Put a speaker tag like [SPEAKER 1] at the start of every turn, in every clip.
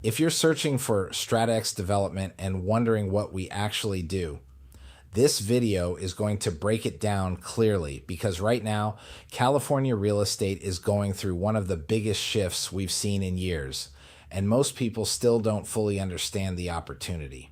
[SPEAKER 1] If you're searching for StrataX Development and wondering what we actually do, this video is going to break it down clearly because right now, California real estate is going through one of the biggest shifts we've seen in years, and most people still don't fully understand the opportunity.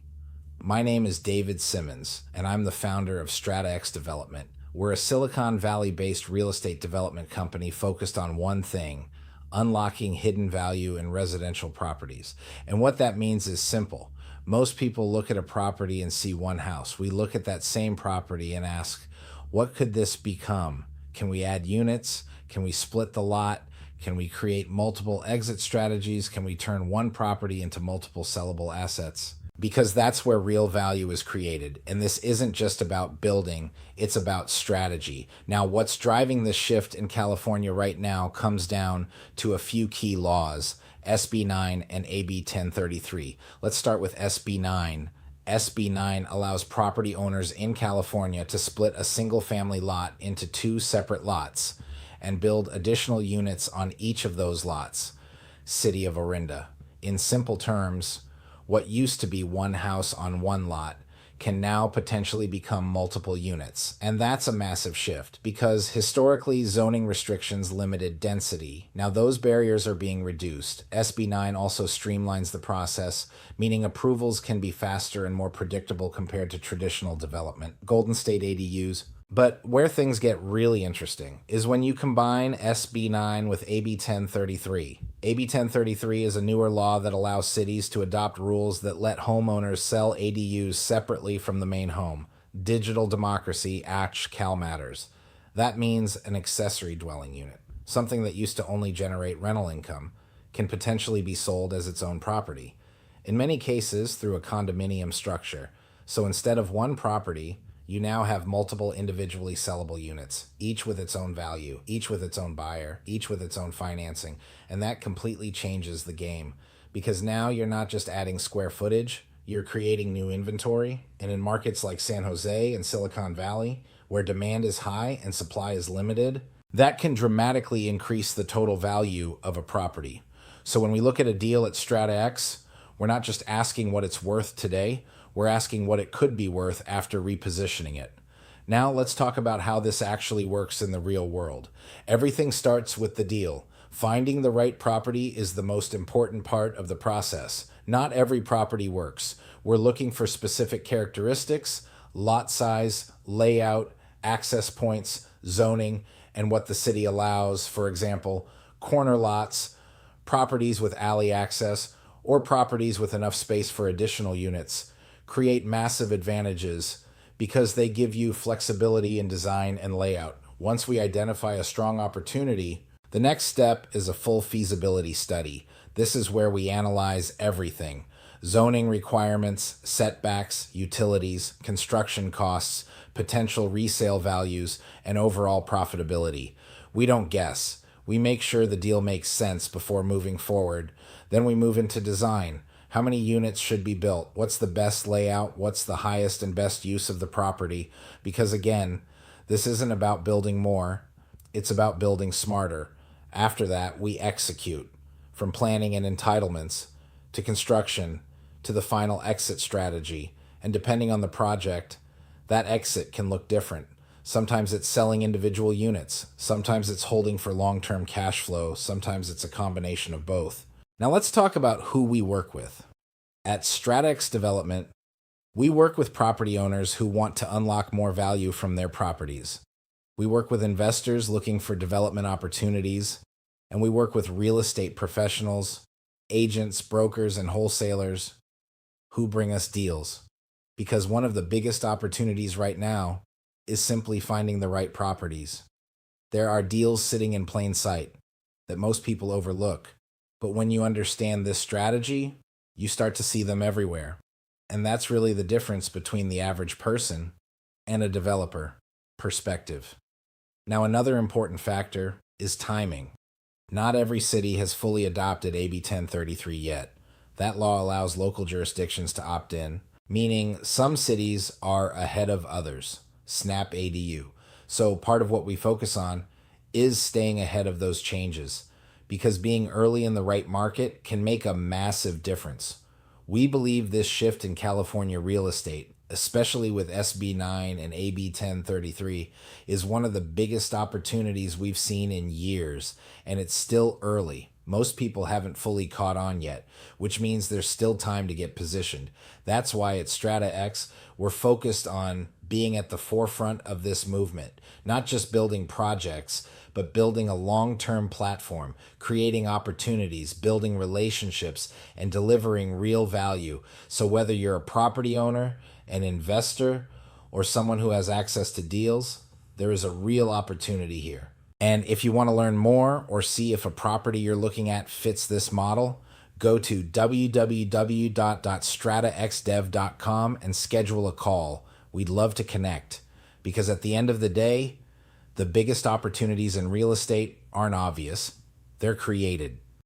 [SPEAKER 1] My name is David Simmons, and I'm the founder of StrataX Development. We're a Silicon Valley-based real estate development company focused on one thing: unlocking hidden value in residential properties. And what that means is simple. Most people look at a property and see one house. We look at that same property and ask, what could this become? Can we add units? Can we split the lot? Can we create multiple exit strategies? Can we turn one property into multiple sellable assets? Because that's where real value is created. And this isn't just about building, it's about strategy. Now, what's driving this shift in California right now comes down to a few key laws, SB9 and AB1033. Let's start with SB9. SB9 allows property owners in California to split a single family lot into two separate lots and build additional units on each of those lots. City of Orinda. In simple terms, what used to be one house on one lot can now potentially become multiple units. And that's a massive shift because historically zoning restrictions limited density. Now those barriers are being reduced. SB9 also streamlines the process, meaning approvals can be faster and more predictable compared to traditional development. Golden State ADUs. But where things get really interesting is when you combine SB9 with AB1033. AB1033 is a newer law that allows cities to adopt rules that let homeowners sell ADUs separately from the main home. Digital democracy, Cal matters. That means an accessory dwelling unit, something that used to only generate rental income, can potentially be sold as its own property. In many cases, through a condominium structure. So instead of one property, you now have multiple individually sellable units, each with its own value, each with its own buyer, each with its own financing. And that completely changes the game because now you're not just adding square footage, you're creating new inventory. And in markets like San Jose and Silicon Valley, where demand is high and supply is limited, that can dramatically increase the total value of a property. So when we look at a deal at StrataX, we're not just asking what it's worth today, we're asking what it could be worth after repositioning it. Now let's talk about how this actually works in the real world. Everything starts with the deal. Finding the right property is the most important part of the process. Not every property works. We're looking for specific characteristics, lot size, layout, access points, zoning, and what the city allows. For example, corner lots, properties with alley access, or properties with enough space for additional units create massive advantages because they give you flexibility in design and layout. Once we identify a strong opportunity, the next step is a full feasibility study. This is where we analyze everything: zoning requirements, setbacks, utilities, construction costs, potential resale values, and overall profitability. We don't guess. We make sure the deal makes sense before moving forward. Then we move into design. How many units should be built? What's the best layout? What's the highest and best use of the property? Because again, this isn't about building more, it's about building smarter. After that, we execute, from planning and entitlements, to construction, to the final exit strategy. And depending on the project, that exit can look different. Sometimes it's selling individual units. Sometimes it's holding for long-term cash flow. Sometimes it's a combination of both. Now let's talk about who we work with. At StrataX Development, we work with property owners who want to unlock more value from their properties. We work with investors looking for development opportunities, and we work with real estate professionals, agents, brokers, and wholesalers who bring us deals. Because one of the biggest opportunities right now is simply finding the right properties. There are deals sitting in plain sight that most people overlook. But when you understand this strategy, you start to see them everywhere. And that's really the difference between the average person and a developer: perspective. Now, another important factor is timing. Not every city has fully adopted AB1033 yet. That law allows local jurisdictions to opt in, meaning some cities are ahead of others. Snap ADU. So part of what we focus on is staying ahead of those changes, because being early in the right market can make a massive difference. We believe this shift in California real estate, especially with SB9 and AB1033, is one of the biggest opportunities we've seen in years, and it's still early. Most people haven't fully caught on yet, which means there's still time to get positioned. That's why at StrataX, we're focused on being at the forefront of this movement, not just building projects, but building a long-term platform, creating opportunities, building relationships, and delivering real value. So whether you're a property owner, an investor, or someone who has access to deals, there is a real opportunity here. And if you want to learn more or see if a property you're looking at fits this model, go to www.strataxdev.com and schedule a call. We'd love to connect, because at the end of the day, the biggest opportunities in real estate aren't obvious. They're created.